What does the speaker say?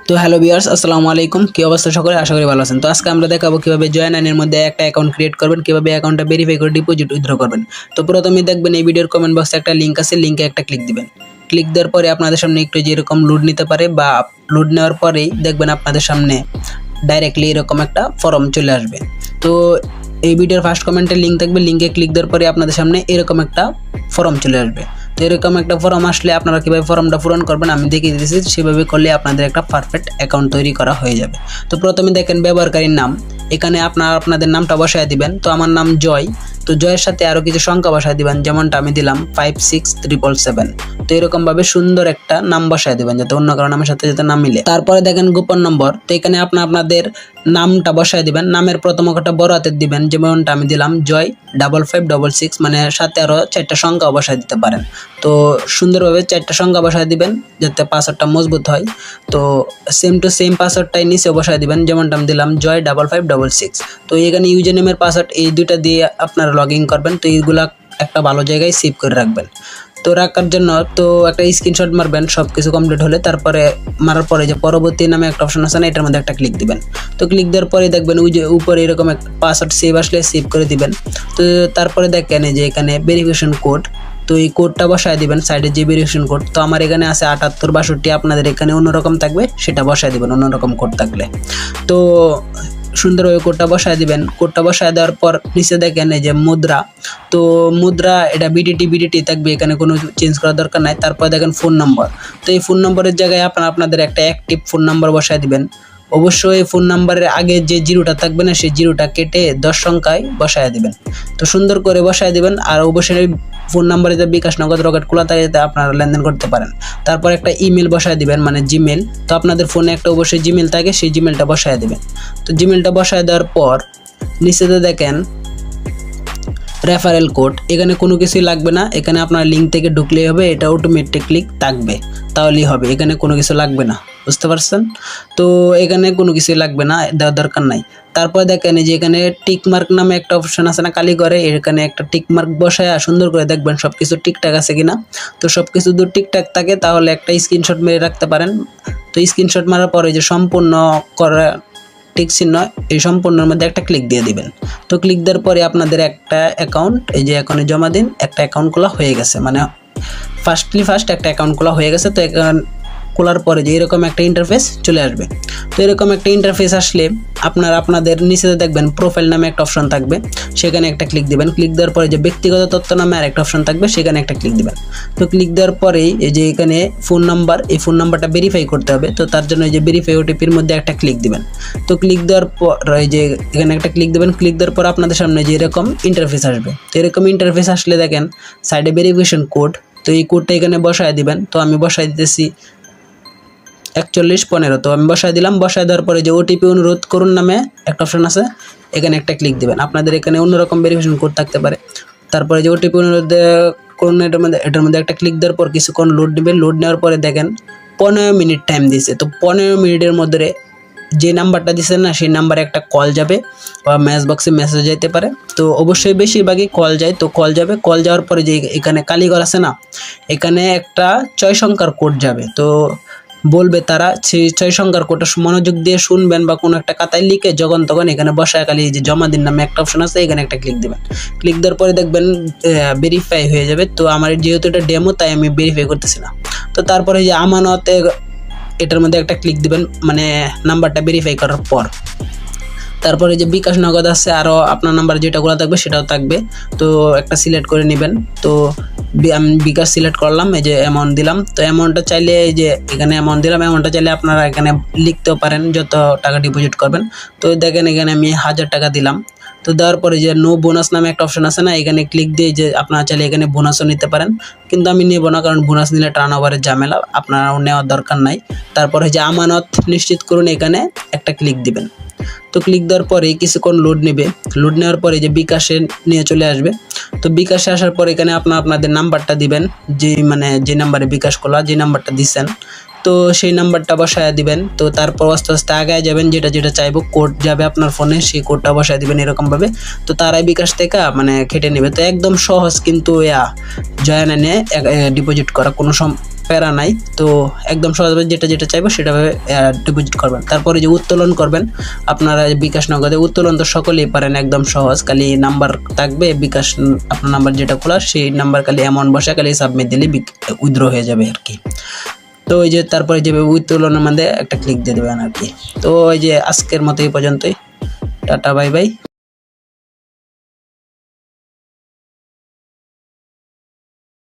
তো hello viewers, আসসালামু আলাইকুম। কি অবস্থা সকলে? আশা করি ভালো আছেন। তো আজকে আমরা দেখাবো কিভাবে জয়9 এর মধ্যে একটা অ্যাকাউন্ট ক্রিয়েট করবেন, কিভাবে অ্যাকাউন্টটা ভেরিফাই করে ডিপোজিট উইথড্র করবেন। তো প্রথমেই দেখবেন এই ভিডিওর কমেন্ট বক্সে একটা লিংক আছে, লিংকে একটা ক্লিক দিবেন। ক্লিক দেওয়ার পরে আপনাদের সামনে একটু যেরকম লোড নিতে পারে, বা লোড নেওয়ার পরেই দেখবেন আপনাদের সামনে ডাইরেক্টলি এরকম একটা ফর্ম চলে আসবে। তো এই ভিডিওর ফার্স্ট কমেন্টে লিংক থাকবে, লিংকে ক্লিক দেওয়ার পরে আপনাদের সামনে এরকম একটা ফর্ম চলে আসবে। তো এরকম একটা ফর্ম আসলে আপনারা কীভাবে ফর্মটা পূরণ করবেন আমি দেখিয়ে দিয়েছি, সেভাবে করলে আপনাদের একটা পারফেক্ট অ্যাকাউন্ট তৈরি করা হয়ে যাবে। তো প্রথমে দেখেন ব্যবহারকারীর নাম, এখানে আপনাদের নামটা বসায় দিবেন। তো আমার নাম জয়, তো জয়ের সাথে আরও কিছু সংখ্যা বসায় দিবেন, যেমনটা আমি দিলাম 56777। তো এরকমভাবে সুন্দর একটা নাম বসায় দিবেন যাতে অন্য কারো নামের সাথে যাতে না মিলে। তারপরে দেখেন গোপন নম্বর, তো এখানে আপনাদের নামটা বসায় দিবেন। নামের প্রথম অক্ষরটা বড় হাতের দিবেন, যেমনটা আমি দিলাম জয় 5566, মানে সাথে আরও 4টা সংখ্যা বসায় দিতে পারেন। তো সুন্দরভাবে 4টা সংখ্যা বসায় দিবেন যাতে পাসওয়ার্ডটা মজবুত হয়। তো সেম টু সেম পাসওয়ার্ডটাই নিচে বসায় দিবেন, যেমনটা আমি দিলাম জয় 5566। তো এখানে ইউজার নেমের পাসওয়ার্ড এই দুইটা দিয়ে আপনারা লগ ইন করবেন। তো এইগুলা একটা ভালো জায়গায় সেভ করে রাখবেন। তো রাখার জন্য তো একটা স্ক্রিনশট মারবেন সব কিছু কমপ্লিট হলে। তারপরে মারার পরে যে পরবর্তী নামে একটা অপশন আছে না, এটার মধ্যে একটা ক্লিক দিবেন। তো ক্লিক দেওয়ার পরে দেখবেন ওই যে উপরে এরকম একটা পাসওয়ার্ড সেভ আসলে সেভ করে দিবেন। তো তারপরে দেখেন যে এখানে ভেরিফিকেশন কোড, তো এই কোডটা বসায় দিবেন সাইডে যে ভেরিফিকেশন কোড। তো আমার এখানে আছে 7862, আপনাদের এখানে অন্যরকম থাকবে, সেটা বসায় দিবেন অন্যরকম কোড থাকলে। তো সুন্দরভাবে কোডটা বসায় দিবেন। কোডটা বসায় দেওয়ার পর নিচে দেখেন এই যে মুদ্রা, তো মুদ্রা এটা বিডিটি থাকবে, এখানে কোনো চেঞ্জ করার দরকার নাই। তারপর দেখেন ফোন নম্বর, তো এই ফোন নম্বরের জায়গায় আপনাদের একটা অ্যাক্টিভ ফোন নাম্বার বসায় দিবেন। অবশ্যই ফোন নাম্বারের আগে যে জিরোটা থাকবে না, সেই জিরোটা কেটে 10 সংখ্যায় বসায় দিবেন। তো সুন্দর করে বসায় দিবেন। আর অবশ্যই ফোন নাম্বারে যে বিকাশ, নগদ, রকেট খোলা থাকে যাতে আপনারা লেনদেন করতে পারেন। তারপর একটা ইমেল বসায় দিবেন, মানে জিমেল। তো আপনাদের ফোনে একটা অবশ্যই জিমেল থাকে, সেই জিমেলটা বসায় দিবেন। তো জিমেলটা বসায় দেওয়ার পর নিচেতে দেখেন রেফারেল কোড, এখানে কোনো কিছুই লাগবে না। এখানে আপনার লিঙ্ক থেকে ঢুকলেই হবে, এটা অটোমেটিকলি থাকবে, তাহলেই হবে। এখানে কোনো কিছু লাগবে না, বুঝতে পারছেন? তো এখানে কোনো কিছুই লাগবে না, দেওয়ার দরকার নাই। তারপর দেখেন যে এখানে টিকমার্ক নামে একটা অপশন আছে না কালি করে, এখানে একটা টিকমার্ক বসায় সুন্দর করে দেখবেন সব কিছু ঠিকঠাক আছে কিনা। তো সব কিছু যদি ঠিকঠাক থাকে তাহলে একটা স্ক্রিনশট মেরে রাখতে পারেন। তো স্ক্রিনশট মারার পরে যে সম্পূর্ণ করা টিক চিহ্ন, এই সম্পূর্ণের মধ্যে একটা ক্লিক দিয়ে দিবেন। তো ক্লিক দেওয়ার পরে আপনাদের একটা অ্যাকাউন্ট এই যে এখানে জমা দিন, একটা অ্যাকাউন্ট খোলা হয়ে গেছে, মানে ফার্স্ট একটা অ্যাকাউন্ট খোলা হয়ে গেছে। তো খোলার পরে যে এরকম একটা ইন্টারফেস চলে আসবে। তো এরকম একটা ইন্টারফেস আসলে আপনাদের নিচেতে দেখবেন প্রোফাইল নামে একটা অপশন থাকবে, সেখানে একটা ক্লিক দিবেন। ক্লিক দেওয়ার পরে যে ব্যক্তিগত তথ্য নামে আর একটা অপশন থাকবে, সেখানে একটা ক্লিক দিবেন। তো ক্লিক দেওয়ার পরেই এই যে এখানে ফোন নাম্বার, এই ফোন নাম্বারটা ভেরিফাই করতে হবে। তো তার জন্য এই যে ভেরিফাই ওটিপির মধ্যে একটা ক্লিক দিবেন। তো ক্লিক দেওয়ার পর এই যে এখানে একটা ক্লিক দেবেন। ক্লিক দেওয়ার পর আপনাদের সামনে যে এরকম ইন্টারফেস আসবে। তো এরকম ইন্টারফেস আসলে দেখেন সাইডে ভেরিফিকেশন কোড, তো এই কোডটা এখানে বসায় দিবেন। তো আমি বসায় দিতেছি 4115। তো আমি বসায় দিলাম। বসায় দেওয়ার পরে যে ওটিপি অনুরোধ করুন নামে একটা অপশন আছে, এখানে একটা ক্লিক দিবেন। আপনাদের এখানে অন্যরকম ভেরিফিকেশন কোড থাকতে পারে। তারপরে যে ওটিপি অনুরোধ করুন, এটার মধ্যে একটা ক্লিক দেওয়ার পর কিছুক্ষণ লোড নেবেন। লোড নেওয়ার পরে দেখেন 15 মিনিট টাইম দিয়েছে। তো 15 মিনিটের মধ্যে যে নাম্বারটা দিচ্ছেন না, সেই নাম্বারে একটা কল যাবে বা মেসেজ বক্সে মেসেজ যেতে পারে। তো অবশ্যই বেশিরভাগই কল যায়। তো কল যাবে, কল যাওয়ার পরে যে এখানে কালীঘর আছে না, এখানে একটা 6 সংখ্যার কোড যাবে। তো বলবে তারা সেই 6 সংখ্যার কোডটা মনোযোগ দিয়ে শুনবেন বা কোনো একটা খাতায় লিখে যখন তখন এখানে বসায় খালি যে জমা দিন নামে একটা অপশন আছে, এখানে একটা ক্লিক দেবেন। ক্লিক দেওয়ার পরে দেখবেন ভেরিফাই হয়ে যাবে। তো আমার যেহেতু এটা ডেমো, তাই আমি ভেরিফাই করতেছি না। তো তারপরে যে আমানতে এটার মধ্যে একটা ক্লিক দিবেন, মানে নাম্বারটা ভেরিফাই করার পর। তারপরে যে বিকাশ, নগদ আছে, আরও আপনার নাম্বার যেটাগুলো থাকবে সেটাও থাকবে। তো একটা সিলেক্ট করে নেবেন। তো আমি বিকাশ সিলেক্ট করলাম, এই যে অ্যামাউন্ট দিলাম। তো অ্যামাউন্টটা চাইলে এই যে এখানে অ্যামাউন্ট দিলাম, অ্যামাউন্টটা চাইলে আপনারা এখানে লিখতেও পারেন যত টাকা ডিপোজিট করবেন। তো দেখেন এখানে আমি 1000 টাকা দিলাম। তো দেওয়ার পরে যে নো বোনাস নামে একটা অপশন আছে না, এখানে ক্লিক দিয়ে যে আপনারা চাইলে এখানে বোনাসও নিতে পারেন, কিন্তু আমি নেব না, কারণ বোনাস নিলে টার্ন ওভারের ঝামেলা, আপনারাও নেওয়ার দরকার নাই। তারপরে যে আমানত নিশ্চিত করুন, এখানে একটা ক্লিক দিবেন। তো ক্লিক দেওয়ার পরে কিছুক্ষণ লোড নেবে। লোড নেওয়ার পরে যে বিকাশে নিয়ে চলে আসবে। তো বিকাশে আসার পর এখানে আপনাদের নাম্বারটা দিবেন, যে নাম্বারে বিকাশ খোলা, যে নাম্বারটা দিচ্ছেন, তো সেই নাম্বারটা বসায় দিবেন। তো তারপর আস্তে আস্তে আগায় যাবেন, যেটা চাইবো কোড যাবে আপনার ফোনে, সেই কোডটা বসায় দিবেন এরকমভাবে। তো তারাই বিকাশ থেকে কেটে নেবে। তো একদম সহজ, কিন্তু জয়9 ডিপোজিট করা কোনো প্যারা নাই। তো একদম সহজভাবে যেটা যেটা চাইবো সেটাভাবে ডিপোজিট করবেন। তারপরে যে উত্তোলন করবেন, আপনারা বিকাশ নগদে উত্তোলন তো সকলেই পারেন, একদম সহজ। খালি নাম্বার থাকবে বিকাশ, আপনার নাম্বার যেটা খোলা সেই নাম্বার খালি অ্যামাউন্ট বসে খালি সাবমিট দিলে উইথড্র হয়ে যাবে আর কি। তো ওই যে তারপরে যে উত্তোলনের মধ্যে একটা ক্লিক দিয়ে দেবেন আর কি। তো ওই যে আজকের মতো এই পর্যন্তই, টাটা বাই বাই।